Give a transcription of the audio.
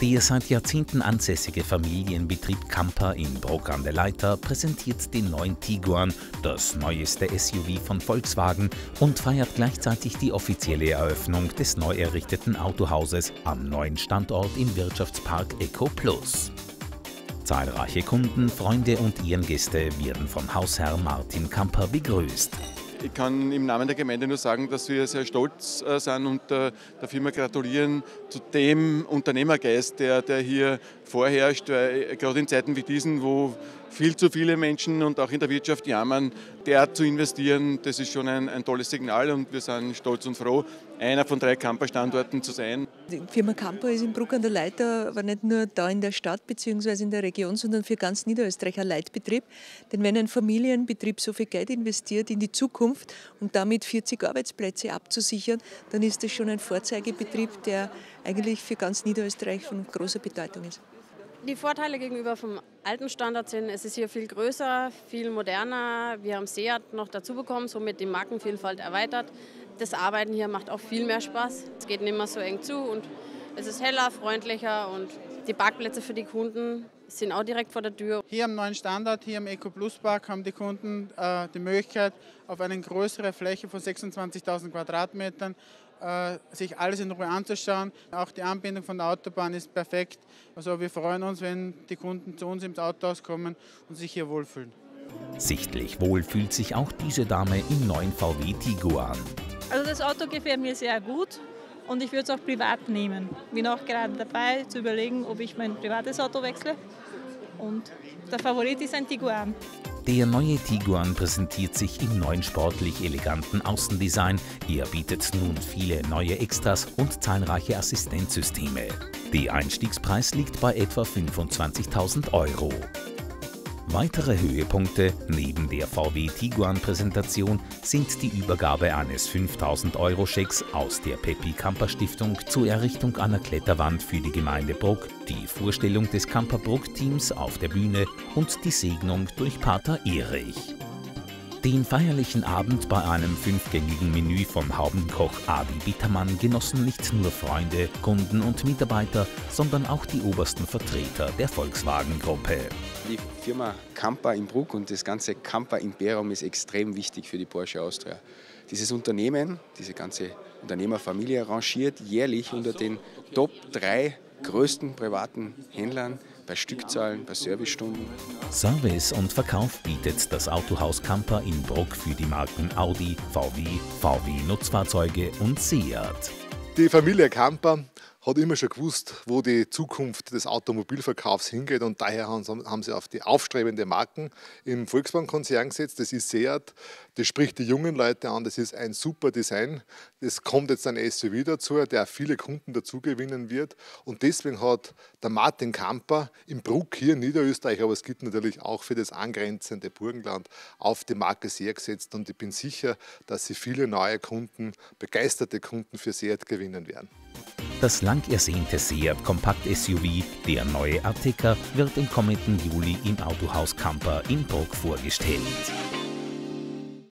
Der seit Jahrzehnten ansässige Familienbetrieb Camper in Bruck an der Leitha präsentiert den neuen Tiguan, das neueste SUV von Volkswagen, und feiert gleichzeitig die offizielle Eröffnung des neu errichteten Autohauses am neuen Standort im Wirtschaftspark EcoPlus. Zahlreiche Kunden, Freunde und Ehrengäste werden von Hausherr Martin Camper begrüßt. Ich kann im Namen der Gemeinde nur sagen, dass wir sehr stolz sind und der Firma gratulieren zu dem Unternehmergeist, der hier vorherrscht. Weil gerade in Zeiten wie diesen, wo viel zu viele Menschen und auch in der Wirtschaft jammern, derart zu investieren, das ist schon ein tolles Signal und wir sind stolz und froh, einer von 3 Camper-Standorten zu sein. Die Firma Camper ist in Bruck an der Leitha, aber nicht nur da in der Stadt bzw. in der Region, sondern für ganz Niederösterreich ein Leitbetrieb. Denn wenn ein Familienbetrieb so viel Geld investiert in die Zukunft und damit 40 Arbeitsplätze abzusichern, dann ist das schon ein Vorzeigebetrieb, der eigentlich für ganz Niederösterreich von großer Bedeutung ist. Die Vorteile gegenüber vom alten Standard sind, es ist hier viel größer, viel moderner. Wir haben Seat noch dazu bekommen, somit die Markenvielfalt erweitert. Das Arbeiten hier macht auch viel mehr Spaß. Es geht nicht mehr so eng zu und es ist heller, freundlicher und die Parkplätze für die Kunden sind auch direkt vor der Tür. Hier am neuen Standort, hier im EcoPlus Park, haben die Kunden die Möglichkeit, auf eine größere Fläche von 26.000 Quadratmetern sich alles in Ruhe anzuschauen. Auch die Anbindung von der Autobahn ist perfekt. Also wir freuen uns, wenn die Kunden zu uns ins Autohaus kommen und sich hier wohlfühlen. Sichtlich wohl fühlt sich auch diese Dame im neuen VW Tiguan. Also das Auto gefällt mir sehr gut und ich würde es auch privat nehmen. Bin auch gerade dabei zu überlegen, ob ich mein privates Auto wechsle. Und der Favorit ist ein Tiguan. Der neue Tiguan präsentiert sich im neuen sportlich eleganten Außendesign. Er bietet nun viele neue Extras und zahlreiche Assistenzsysteme. Der Einstiegspreis liegt bei etwa 25.000 €. Weitere Höhepunkte neben der VW Tiguan-Präsentation sind die Übergabe eines 5.000-€-Schecks aus der Peppi Camper Stiftung zur Errichtung einer Kletterwand für die Gemeinde Bruck, die Vorstellung des Camper Bruck-Teams auf der Bühne und die Segnung durch Pater Erich. Den feierlichen Abend bei einem 5-gängigen Menü von Haubenkoch Adi Bittermann genossen nicht nur Freunde, Kunden und Mitarbeiter, sondern auch die obersten Vertreter der Volkswagen-Gruppe. Die Firma Camper in Bruck und das ganze Camper-Imperium ist extrem wichtig für die Porsche Austria. Dieses Unternehmen, diese ganze Unternehmerfamilie rangiert jährlich unter den Top 3 größten privaten Händlern bei Stückzahlen, bei Servicestunden. Service und Verkauf bietet das Autohaus Camper in Bruck für die Marken Audi, VW Nutzfahrzeuge und Seat. Die Familie Camper hat immer schon gewusst, wo die Zukunft des Automobilverkaufs hingeht, und daher haben sie auf die aufstrebende Marken im Volkswagen-Konzern gesetzt. Das ist Seat, das spricht die jungen Leute an, das ist ein super Design. Es kommt jetzt ein SUV dazu, der viele Kunden dazu gewinnen wird, und deswegen hat der Martin Camper im Bruck hier in Niederösterreich, aber es gibt natürlich auch für das angrenzende Burgenland, auf die Marke Seat gesetzt, und ich bin sicher, dass sie viele neue Kunden, begeisterte Kunden für Seat gewinnen werden. Das lang ersehnte Seat Kompakt-SUV, der neue Ateca, wird im kommenden Juli im Autohaus Camper in Bruck vorgestellt.